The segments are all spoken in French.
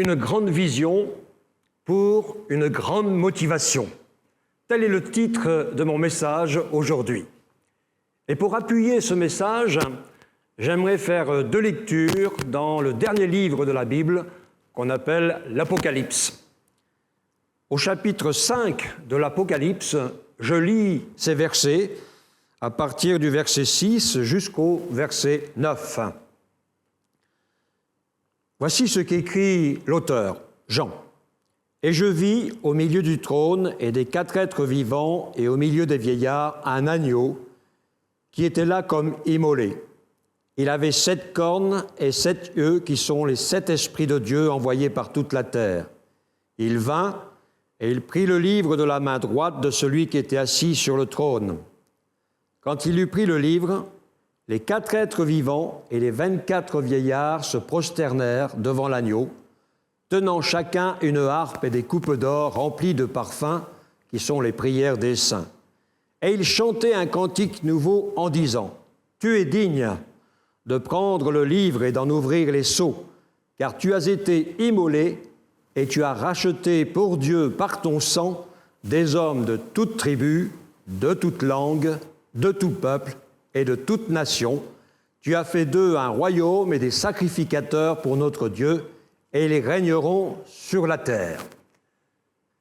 une grande vision pour une grande motivation. Tel est le titre de mon message aujourd'hui. Et pour appuyer ce message, j'aimerais faire deux lectures dans le dernier livre de la Bible qu'on appelle l'Apocalypse. Au chapitre 5 de l'Apocalypse, je lis ces versets à partir du verset 6 jusqu'au verset 9. Voici ce qu'écrit l'auteur, Jean. « Et je vis au milieu du trône et des quatre êtres vivants et au milieu des vieillards un agneau qui était là comme immolé. Il avait 7 cornes et 7 yeux qui sont les 7 esprits de Dieu envoyés par toute la terre. Il vint et il prit le livre de la main droite de celui qui était assis sur le trône. Quand il eut pris le livre, les 4 êtres vivants et les 24 vieillards se prosternèrent devant l'agneau, tenant chacun une harpe et des coupes d'or remplies de parfums, qui sont les prières des saints. Et ils chantaient un cantique nouveau en disant « Tu es digne de prendre le livre et d'en ouvrir les sceaux, car tu as été immolé et tu as racheté pour Dieu par ton sang des hommes de toute tribu, de toute langue, de tout peuple et de toute nation. Tu as fait d'eux un royaume et des sacrificateurs pour notre Dieu, et ils régneront sur la terre. »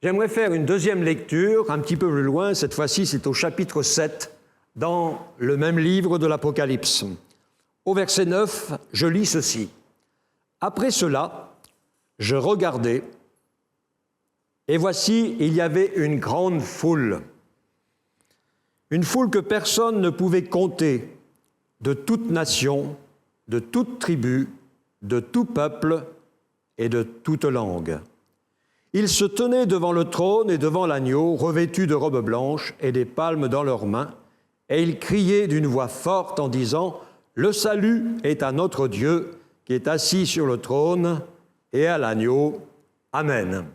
J'aimerais faire une deuxième lecture, un petit peu plus loin, cette fois-ci c'est au chapitre 7, dans le même livre de l'Apocalypse. Au verset 9, je lis ceci. « Après cela, je regardai, et voici, il y avait une grande foule que personne ne pouvait compter, de toute nation, de toute tribu, de tout peuple et de toute langue. Ils se tenaient devant le trône et devant l'agneau, revêtus de robes blanches et des palmes dans leurs mains, et ils criaient d'une voix forte en disant « Le salut est à notre Dieu qui est assis sur le trône et à l'agneau. Amen. »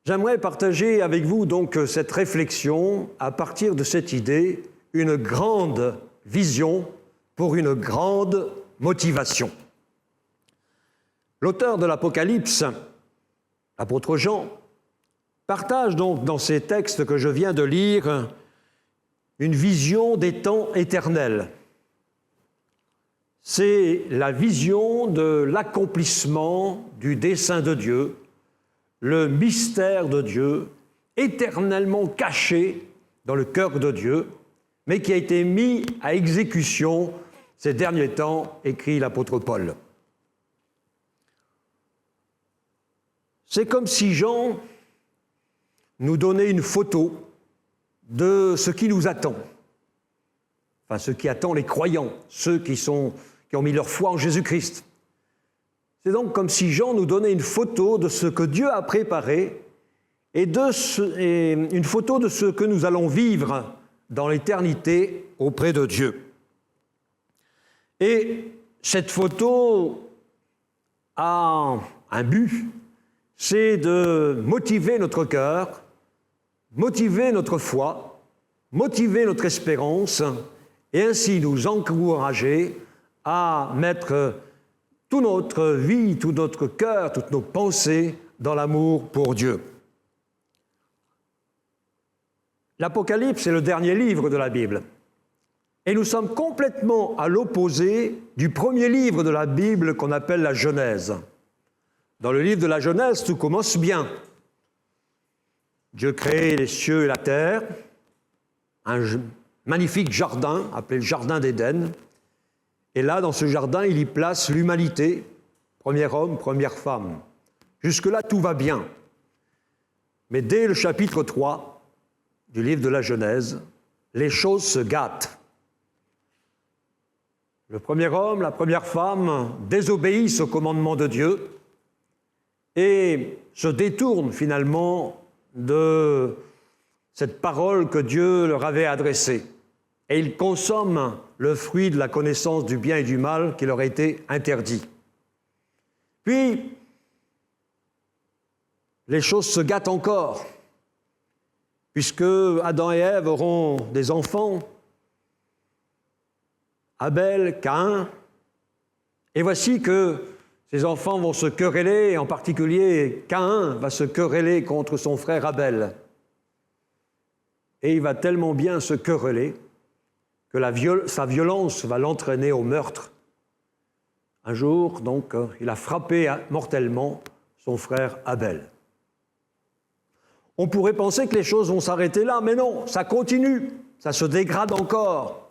J'aimerais partager avec vous donc cette réflexion à partir de cette idée, une grande vision pour une grande motivation. L'auteur de l'Apocalypse, l'apôtre Jean, partage donc dans ces textes que je viens de lire une vision des temps éternels. C'est la vision de l'accomplissement du dessein de Dieu, le mystère de Dieu, éternellement caché dans le cœur de Dieu, mais qui a été mis à exécution ces derniers temps, écrit l'apôtre Paul. C'est comme si Jean nous donnait une photo de ce qui nous attend. Enfin, ce qui attend les croyants, ceux qui ont mis leur foi en Jésus-Christ. C'est donc comme si Jean nous donnait une photo de ce que Dieu a préparé et une photo de ce que nous allons vivre dans l'éternité auprès de Dieu. Et cette photo a un but, c'est de motiver notre cœur, motiver notre foi, motiver notre espérance et ainsi nous encourager à mettre toute notre vie, tout notre cœur, toutes nos pensées dans l'amour pour Dieu. L'Apocalypse est le dernier livre de la Bible. Et nous sommes complètement à l'opposé du premier livre de la Bible qu'on appelle la Genèse. Dans le livre de la Genèse, tout commence bien. Dieu crée les cieux et la terre, un magnifique jardin appelé le jardin d'Éden. Et là, dans ce jardin, il y place l'humanité, premier homme, première femme. Jusque-là, tout va bien. Mais dès le chapitre 3 du livre de la Genèse, les choses se gâtent. Le premier homme, la première femme désobéissent au commandement de Dieu et se détournent finalement de cette parole que Dieu leur avait adressée. Et ils consomment le fruit de la connaissance du bien et du mal qui leur a été interdit. Puis, les choses se gâtent encore, puisque Adam et Ève auront des enfants, Abel, Caïn, et voici que Ses enfants vont se quereller, en particulier Caïn va se quereller contre son frère Abel. Et il va tellement bien se quereller que sa violence va l'entraîner au meurtre. Un jour, donc, il a frappé mortellement son frère Abel. On pourrait penser que les choses vont s'arrêter là, mais non, ça continue, ça se dégrade encore,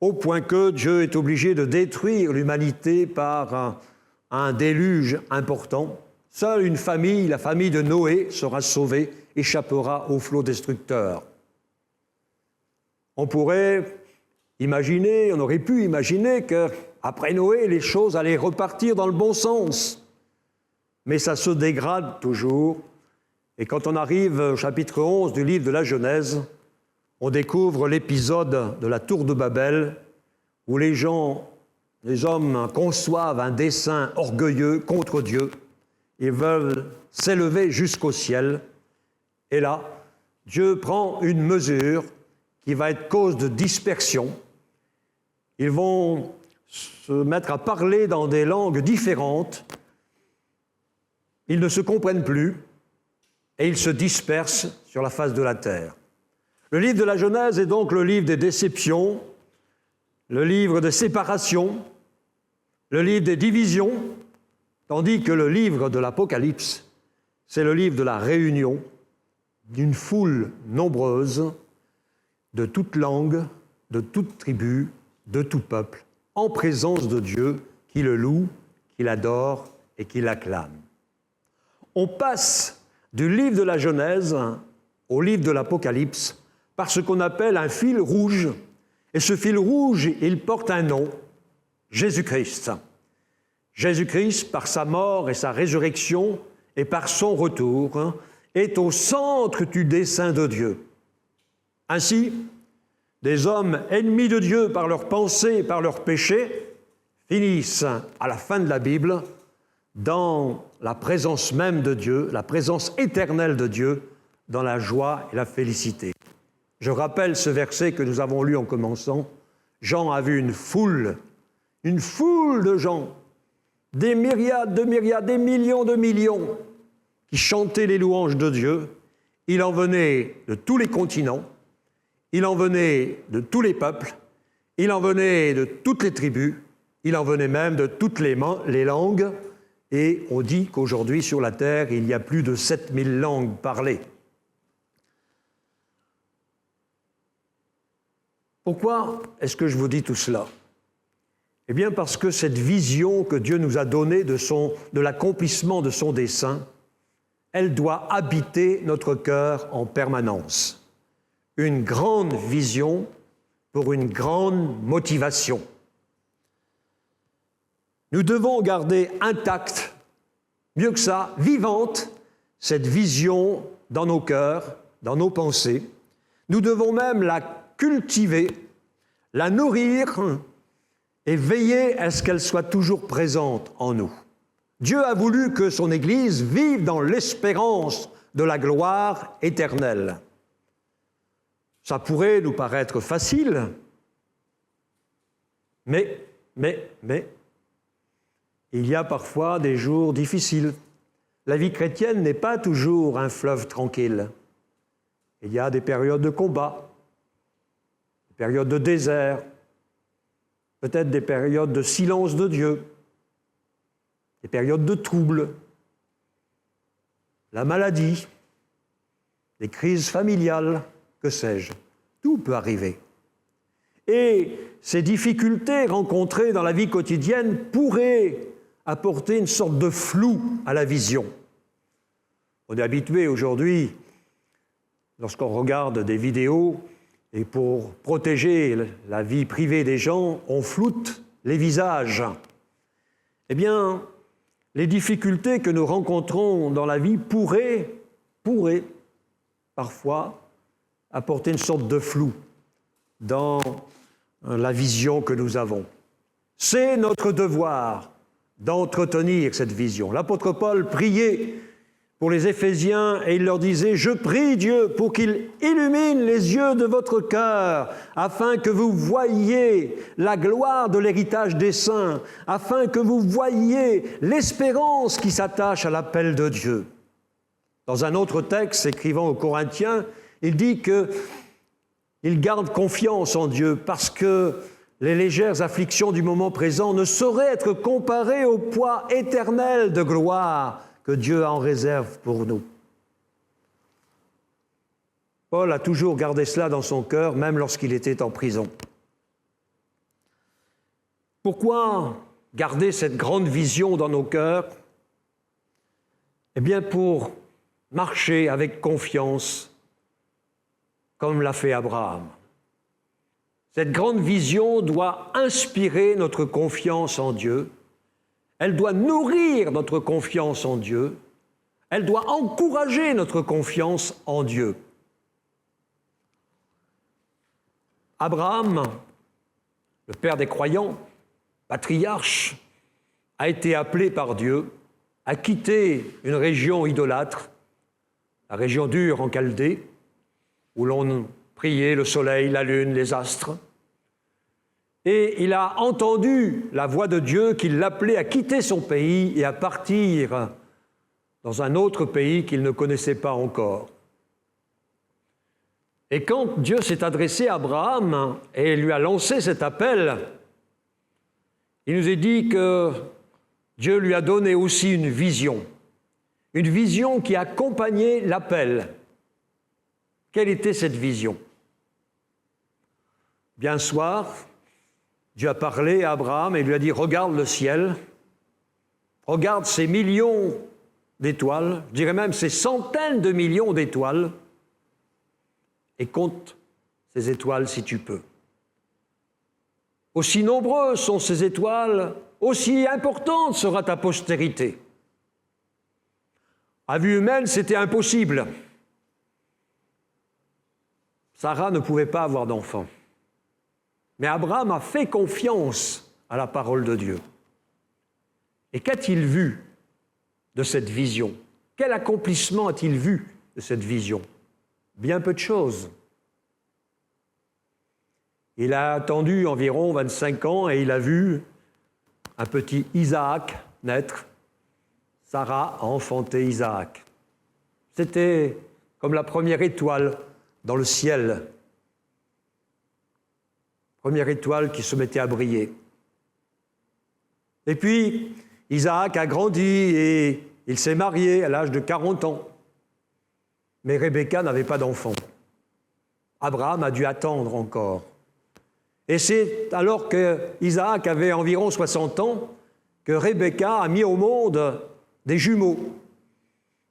au point que Dieu est obligé de détruire l'humanité par un déluge important. Seule une famille, la famille de Noé, sera sauvée, échappera au flot destructeur. On pourrait imaginer, on aurait pu imaginer qu'après Noé, les choses allaient repartir dans le bon sens. Mais ça se dégrade toujours. Et quand on arrive au chapitre 11 du livre de la Genèse, on découvre l'épisode de la tour de Babel, où les hommes conçoivent un dessein orgueilleux contre Dieu. Ils veulent s'élever jusqu'au ciel. Et là, Dieu prend une mesure qui va être cause de dispersion. Ils vont se mettre à parler dans des langues différentes. Ils ne se comprennent plus et ils se dispersent sur la face de la terre. Le livre de la Genèse est donc le livre des déceptions, le livre des séparations, le livre des divisions, tandis que le livre de l'Apocalypse, c'est le livre de la réunion d'une foule nombreuse de toute langue, de toute tribu, de tout peuple, en présence de Dieu, qui le loue, qui l'adore et qui l'acclame. On passe du livre de la Genèse au livre de l'Apocalypse par ce qu'on appelle un fil rouge. Et ce fil rouge, il porte un nom, Jésus-Christ. Jésus-Christ, par sa mort et sa résurrection et par son retour, est au centre du dessein de Dieu. Ainsi, des hommes ennemis de Dieu par leurs pensées et par leurs péchés finissent, à la fin de la Bible, dans la présence même de Dieu, la présence éternelle de Dieu, dans la joie et la félicité. Je rappelle ce verset que nous avons lu en commençant. Jean a vu une foule de gens, des myriades de myriades, des millions de millions, qui chantaient les louanges de Dieu. Il en venait de tous les continents, il en venait de tous les peuples, il en venait de toutes les tribus, il en venait même de toutes les langues, et on dit qu'aujourd'hui, sur la terre, il y a plus de 7000 langues parlées. Pourquoi est-ce que je vous dis tout cela ? Eh bien, parce que cette vision que Dieu nous a donnée de l'accomplissement de son dessein, elle doit habiter notre cœur en permanence. Une grande vision pour une grande motivation. Nous devons garder intacte, mieux que ça, vivante, cette vision dans nos cœurs, dans nos pensées. Nous devons même la cultiver, la nourrir et veiller à ce qu'elle soit toujours présente en nous. Dieu a voulu que son Église vive dans l'espérance de la gloire éternelle. Ça pourrait nous paraître facile, mais, il y a parfois des jours difficiles. La vie chrétienne n'est pas toujours un fleuve tranquille. Il y a des périodes de combat, des périodes de désert, peut-être des périodes de silence de Dieu, des périodes de troubles, la maladie, les crises familiales, que sais-je, tout peut arriver. Et ces difficultés rencontrées dans la vie quotidienne pourraient apporter une sorte de flou à la vision. On est habitué aujourd'hui, lorsqu'on regarde des vidéos, et pour protéger la vie privée des gens, on floute les visages. Eh bien, les difficultés que nous rencontrons dans la vie pourraient parfois apporter une sorte de flou dans la vision que nous avons. C'est notre devoir d'entretenir cette vision. L'apôtre Paul priait pour les Éphésiens et il leur disait « Je prie Dieu pour qu'il illumine les yeux de votre cœur afin que vous voyiez la gloire de l'héritage des saints, afin que vous voyiez l'espérance qui s'attache à l'appel de Dieu. » Dans un autre texte, écrivant aux Corinthiens, il dit qu'il garde confiance en Dieu parce que les légères afflictions du moment présent ne sauraient être comparées au poids éternel de gloire que Dieu a en réserve pour nous. Paul a toujours gardé cela dans son cœur, même lorsqu'il était en prison. Pourquoi garder cette grande vision dans nos cœurs? Eh bien, pour marcher avec confiance, comme l'a fait Abraham. Cette grande vision doit inspirer notre confiance en Dieu. Elle doit nourrir notre confiance en Dieu. Elle doit encourager notre confiance en Dieu. Abraham, le père des croyants, patriarche, a été appelé par Dieu à quitter une région idolâtre, la région d'Ur en Chaldée, où l'on priait le soleil, la lune, les astres. Et il a entendu la voix de Dieu qui l'appelait à quitter son pays et à partir dans un autre pays qu'il ne connaissait pas encore. Et quand Dieu s'est adressé à Abraham et lui a lancé cet appel, il nous est dit que Dieu lui a donné aussi une vision qui accompagnait l'appel. Quelle était cette vision? Bien un soir, Dieu a parlé à Abraham et lui a dit « Regarde le ciel, regarde ces millions d'étoiles, je dirais même ces centaines de millions d'étoiles, et compte ces étoiles si tu peux. Aussi nombreuses sont ces étoiles, aussi importante sera ta postérité. » À vue humaine, c'était impossible. Sarah ne pouvait pas avoir d'enfant. Mais Abraham a fait confiance à la parole de Dieu. Et qu'a-t-il vu de cette vision? Quel accomplissement a-t-il vu de cette vision? Bien peu de choses. Il a attendu environ 25 ans et il a vu un petit Isaac naître. Sarah a enfanté Isaac. C'était comme la première étoile dans le ciel. Première étoile qui se mettait à briller. Et puis, Isaac a grandi et il s'est marié à l'âge de 40 ans. Mais Rebecca n'avait pas d'enfant. Abraham a dû attendre encore. Et c'est alors que Isaac avait environ 60 ans que Rebecca a mis au monde des jumeaux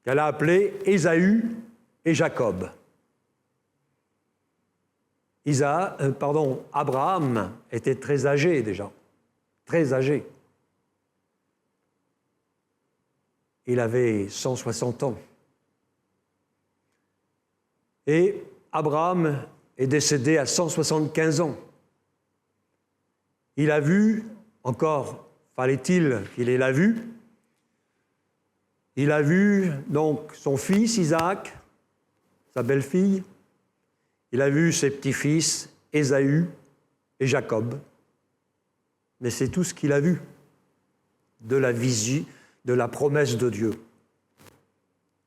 qu'elle a appelés Ésaü et Jacob. Abraham était très âgé déjà, très âgé. Il avait 160 ans. Et Abraham est décédé à 175 ans. Il a vu, encore fallait-il qu'il ait la vue, il a vu donc son fils Isaac, sa belle-fille, il a vu ses petits-fils, Ésaü et Jacob. Mais c'est tout ce qu'il a vu de la vision, de la promesse de Dieu.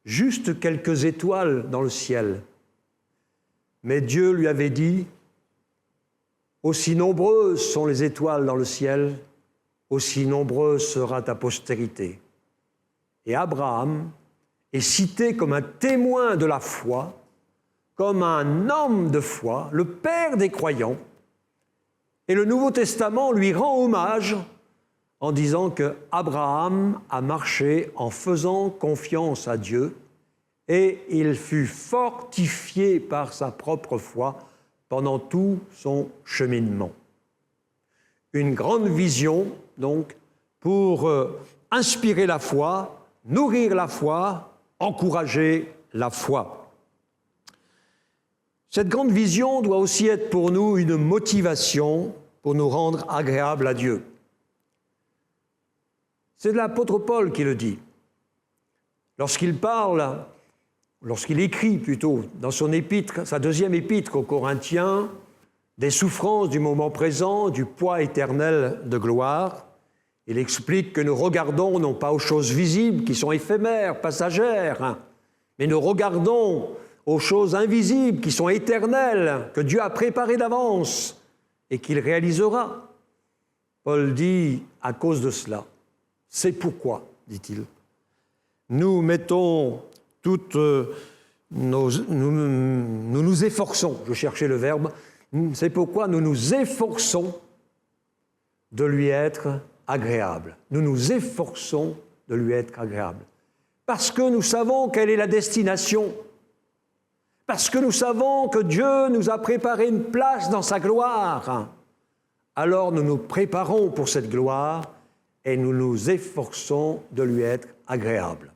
Juste quelques étoiles dans le ciel. Mais Dieu lui avait dit, aussi nombreuses sont les étoiles dans le ciel, aussi nombreuse sera ta postérité. Et Abraham est cité comme un témoin de la foi, comme un homme de foi, le père des croyants. Et le Nouveau Testament lui rend hommage en disant que Abraham a marché en faisant confiance à Dieu et il fut fortifié par sa propre foi pendant tout son cheminement. Une grande vision, donc, pour inspirer la foi, nourrir la foi, encourager la foi. Cette grande vision doit aussi être pour nous une motivation pour nous rendre agréables à Dieu. C'est l'apôtre Paul qui le dit. lorsqu'il écrit plutôt dans son épître, sa deuxième épître aux Corinthiens, des souffrances du moment présent, du poids éternel de gloire, il explique que nous regardons non pas aux choses visibles qui sont éphémères, passagères, mais nous regardons aux choses invisibles qui sont éternelles, que Dieu a préparées d'avance et qu'il réalisera. Paul dit, à cause de cela, c'est pourquoi, dit-il, nous mettons toutes nous nous efforçons, je cherchais le verbe, c'est pourquoi nous nous efforçons de lui être agréable. Nous nous efforçons de lui être agréable. Parce que nous savons quelle est la destination. Parce que nous savons que Dieu nous a préparé une place dans sa gloire. Alors nous nous préparons pour cette gloire et nous nous efforçons de lui être agréable.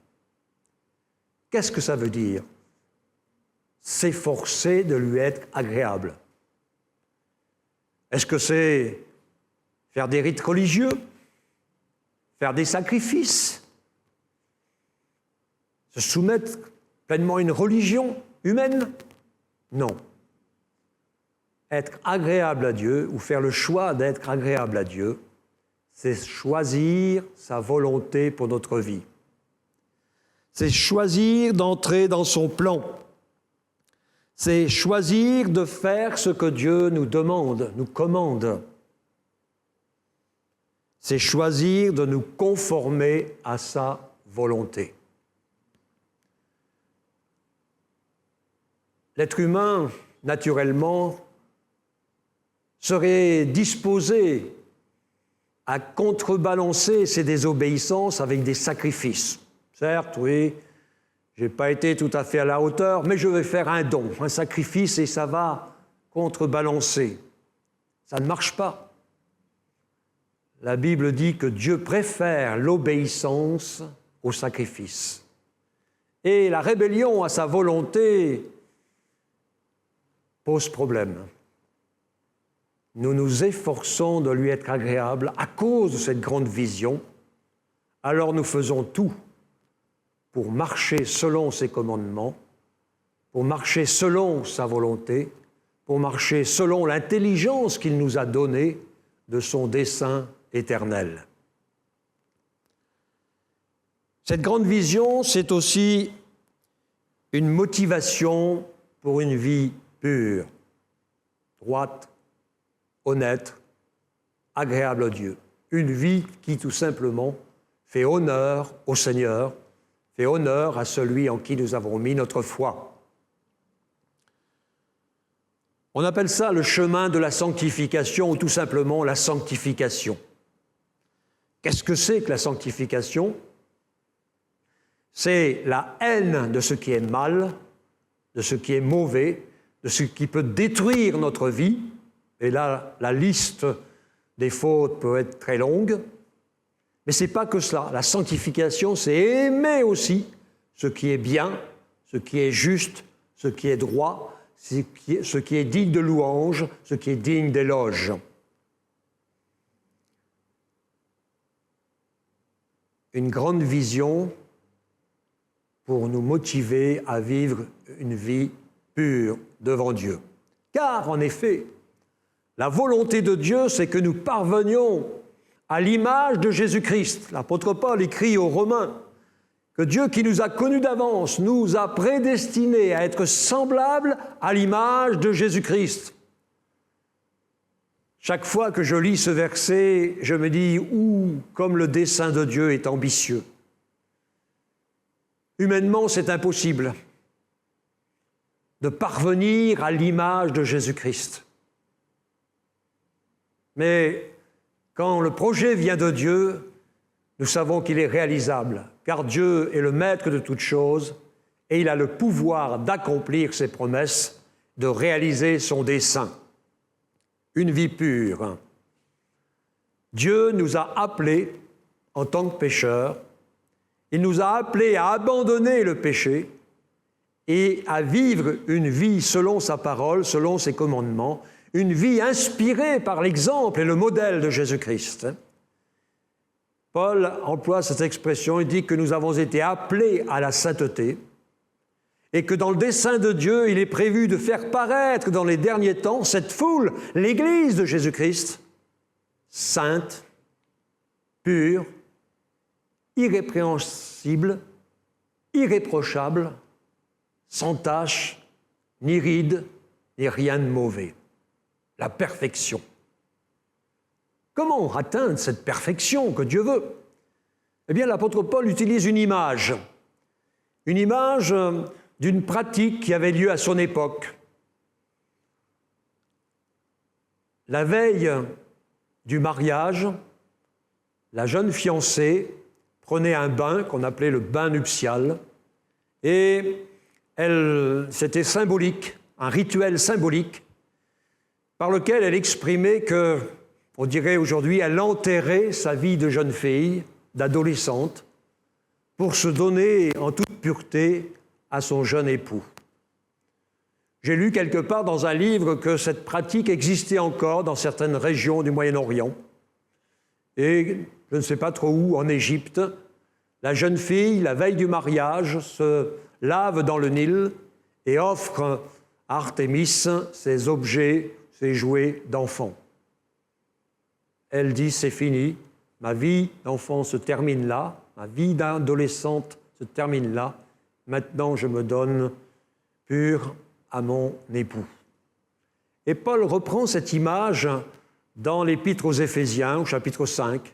Qu'est-ce que ça veut dire? S'efforcer de lui être agréable. Est-ce que c'est faire des rites religieux, faire des sacrifices, se soumettre pleinement à une religion humaine? Non. Être agréable à Dieu, ou faire le choix d'être agréable à Dieu, c'est choisir sa volonté pour notre vie. C'est choisir d'entrer dans son plan. C'est choisir de faire ce que Dieu nous demande, nous commande. C'est choisir de nous conformer à sa volonté. L'être humain, naturellement, serait disposé à contrebalancer ses désobéissances avec des sacrifices. Certes, oui, je n'ai pas été tout à fait à la hauteur, mais je vais faire un don, un sacrifice, et ça va contrebalancer. Ça ne marche pas. La Bible dit que Dieu préfère l'obéissance au sacrifice. Et la rébellion à sa volonté pose problème. Nous nous efforçons de lui être agréable à cause de cette grande vision, alors nous faisons tout pour marcher selon ses commandements, pour marcher selon sa volonté, pour marcher selon l'intelligence qu'il nous a donnée de son dessein éternel. Cette grande vision, c'est aussi une motivation pour une vie pure, droite, honnête, agréable à Dieu. Une vie qui, tout simplement, fait honneur au Seigneur, fait honneur à celui en qui nous avons mis notre foi. On appelle ça le chemin de la sanctification ou tout simplement la sanctification. Qu'est-ce que c'est que la sanctification? C'est la haine de ce qui est mal, de ce qui est mauvais, de ce qui peut détruire notre vie. Et là, la liste des fautes peut être très longue. Mais ce n'est pas que cela. La sanctification, c'est aimer aussi ce qui est bien, ce qui est juste, ce qui est droit, ce qui est digne de louange, ce qui est digne d'éloge. Une grande vision pour nous motiver à vivre une vie pure devant Dieu. Car, en effet, la volonté de Dieu, c'est que nous parvenions à l'image de Jésus-Christ. L'apôtre Paul écrit aux Romains que Dieu qui nous a connus d'avance nous a prédestinés à être semblables à l'image de Jésus-Christ. Chaque fois que je lis ce verset, je me dis « comme le dessein de Dieu est ambitieux ». Humainement, c'est impossible de parvenir à l'image de Jésus-Christ. Mais quand le projet vient de Dieu, nous savons qu'il est réalisable, car Dieu est le maître de toutes choses et il a le pouvoir d'accomplir ses promesses, de réaliser son dessein. Une vie pure. Dieu nous a appelés en tant que pécheurs, il nous a appelés à abandonner le péché et à vivre une vie selon sa parole, selon ses commandements, une vie inspirée par l'exemple et le modèle de Jésus-Christ. Paul emploie cette expression, il dit que nous avons été appelés à la sainteté et que dans le dessein de Dieu, il est prévu de faire paraître dans les derniers temps cette foule, l'Église de Jésus-Christ, sainte, pure, irrépréhensible, irréprochable, sans tache, ni ride, ni rien de mauvais. La perfection. Comment atteindre cette perfection que Dieu veut? Eh bien, l'apôtre Paul utilise une image d'une pratique qui avait lieu à son époque. La veille du mariage, la jeune fiancée prenait un bain qu'on appelait le bain nuptial et c'était symbolique, un rituel symbolique par lequel elle exprimait que, on dirait aujourd'hui, elle enterrait sa vie de jeune fille, d'adolescente, pour se donner en toute pureté à son jeune époux. J'ai lu quelque part dans un livre que cette pratique existait encore dans certaines régions du Moyen-Orient. Et je ne sais pas trop où, en Égypte, la jeune fille, la veille du mariage, se lave dans le Nil et offre à Artémis ses objets, ses jouets d'enfant. Elle dit, c'est fini, ma vie d'enfant se termine là, ma vie d'adolescente se termine là, maintenant je me donne pure à mon époux. Et Paul reprend cette image dans l'Épître aux Éphésiens, au chapitre 5,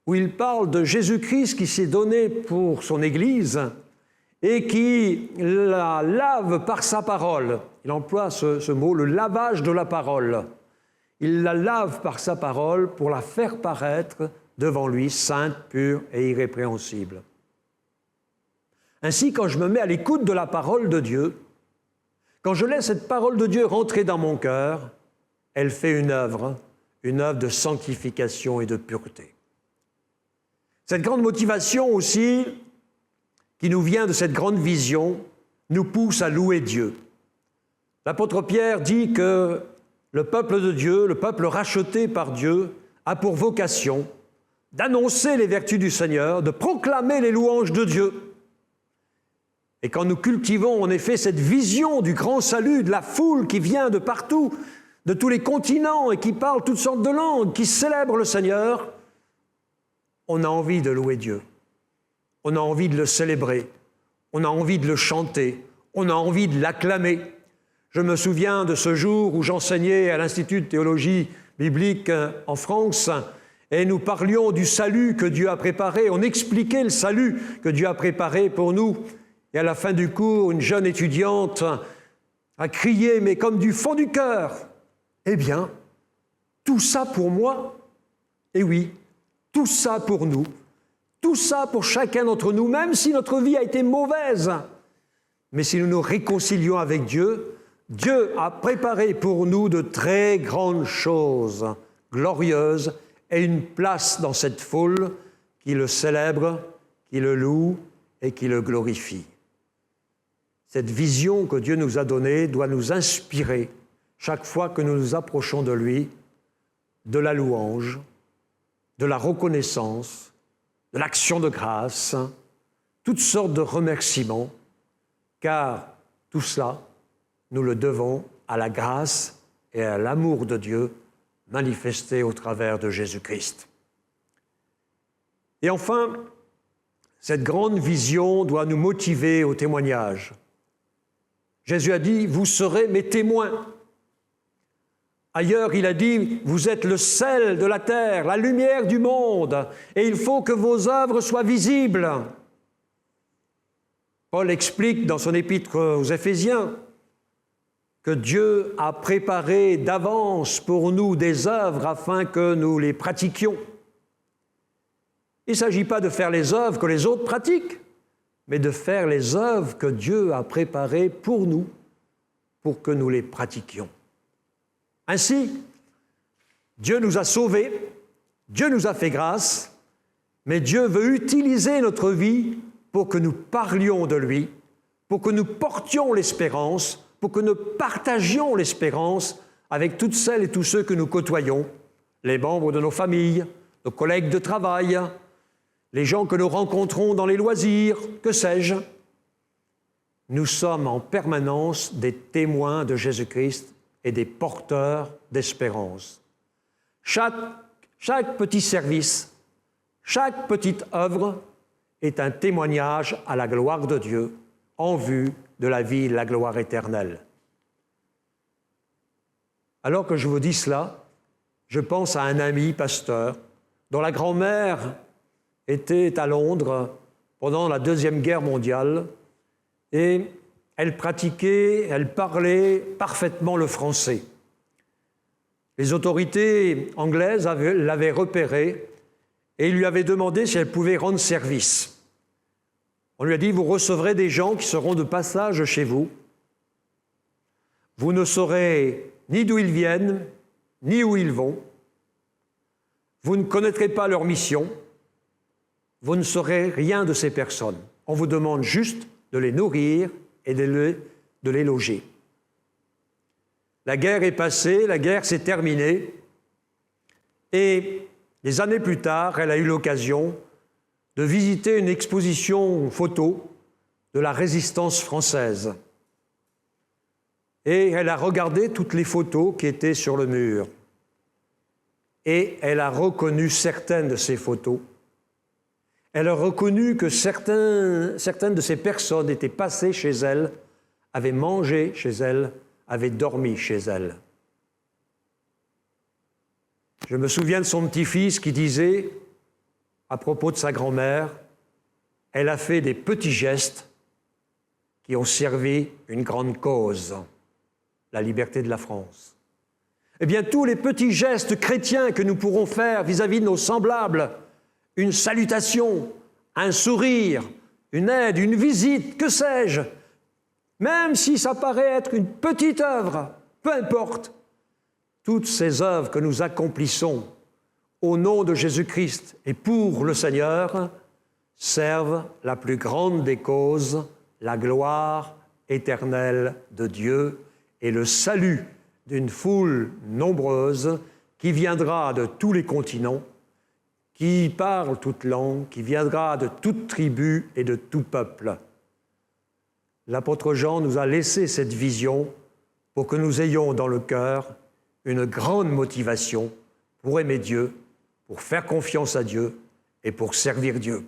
où il parle de Jésus-Christ qui s'est donné pour son Église et qui la lave par sa parole. Il emploie ce mot, le lavage de la parole. Il la lave par sa parole pour la faire paraître devant lui, sainte, pure et irrépréhensible. Ainsi, quand je me mets à l'écoute de la parole de Dieu, quand je laisse cette parole de Dieu rentrer dans mon cœur, elle fait une œuvre de sanctification et de pureté. Cette grande motivation aussi, qui nous vient de cette grande vision, nous pousse à louer Dieu. L'apôtre Pierre dit que le peuple de Dieu, le peuple racheté par Dieu, a pour vocation d'annoncer les vertus du Seigneur, de proclamer les louanges de Dieu. Et quand nous cultivons en effet cette vision du grand salut, de la foule qui vient de partout, de tous les continents et qui parle toutes sortes de langues, qui célèbre le Seigneur, on a envie de louer Dieu. On a envie de le célébrer. On a envie de le chanter. On a envie de l'acclamer. Je me souviens de ce jour où j'enseignais à l'Institut de théologie biblique en France et nous parlions du salut que Dieu a préparé. On expliquait le salut que Dieu a préparé pour nous. Et à la fin du cours, une jeune étudiante a crié, mais comme du fond du cœur, « Eh bien, tout ça pour moi ?» Et oui, tout ça pour nous, tout ça pour chacun d'entre nous, même si notre vie a été mauvaise. Mais si nous nous réconcilions avec Dieu, Dieu a préparé pour nous de très grandes choses, glorieuses, et une place dans cette foule qui le célèbre, qui le loue et qui le glorifie. Cette vision que Dieu nous a donnée doit nous inspirer, chaque fois que nous nous approchons de lui, de la louange, de la reconnaissance, de l'action de grâce, toutes sortes de remerciements, car tout cela, nous le devons à la grâce et à l'amour de Dieu manifesté au travers de Jésus-Christ. Et enfin, cette grande vision doit nous motiver au témoignage. Jésus a dit « Vous serez mes témoins ». Ailleurs, il a dit « Vous êtes le sel de la terre, la lumière du monde, et il faut que vos œuvres soient visibles. » Paul explique dans son épître aux Éphésiens que Dieu a préparé d'avance pour nous des œuvres afin que nous les pratiquions. Il ne s'agit pas de faire les œuvres que les autres pratiquent, mais de faire les œuvres que Dieu a préparées pour nous, pour que nous les pratiquions. Ainsi, Dieu nous a sauvés, Dieu nous a fait grâce, mais Dieu veut utiliser notre vie pour que nous parlions de lui, pour que nous portions l'espérance, pour que nous partagions l'espérance avec toutes celles et tous ceux que nous côtoyons, les membres de nos familles, nos collègues de travail, les gens que nous rencontrons dans les loisirs, que sais-je. Nous sommes en permanence des témoins de Jésus-Christ et des porteurs d'espérance. Chaque petit service, chaque petite œuvre est un témoignage à la gloire de Dieu en vue de la vie et de la gloire éternelle. Alors que je vous dis cela, je pense à un ami pasteur dont la grand-mère était à Londres pendant la Deuxième Guerre mondiale et elle parlait parfaitement le français. Les autorités anglaises l'avaient repérée et lui avaient demandé si elle pouvait rendre service. On lui a dit « Vous recevrez des gens qui seront de passage chez vous. Vous ne saurez ni d'où ils viennent, ni où ils vont. Vous ne connaîtrez pas leur mission. Vous ne saurez rien de ces personnes. On vous demande juste de les nourrir et de les loger. » La guerre est passée, la guerre s'est terminée, et des années plus tard, elle a eu l'occasion de visiter une exposition photo de la résistance française. Et elle a regardé toutes les photos qui étaient sur le mur. Et elle a reconnu certaines de ces photos. Elle a reconnu que certaines de ces personnes étaient passées chez elle, avaient mangé chez elle, avaient dormi chez elle. Je me souviens de son petit-fils qui disait, à propos de sa grand-mère, « Elle a fait des petits gestes qui ont servi une grande cause, la liberté de la France. » Eh bien, tous les petits gestes chrétiens que nous pourrons faire vis-à-vis de nos semblables, une salutation, un sourire, une aide, une visite, que sais-je, même si ça paraît être une petite œuvre, peu importe, toutes ces œuvres que nous accomplissons au nom de Jésus-Christ et pour le Seigneur servent la plus grande des causes, la gloire éternelle de Dieu et le salut d'une foule nombreuse qui viendra de tous les continents, qui parle toute langue, qui viendra de toute tribu et de tout peuple. L'apôtre Jean nous a laissé cette vision pour que nous ayons dans le cœur une grande motivation pour aimer Dieu, pour faire confiance à Dieu et pour servir Dieu.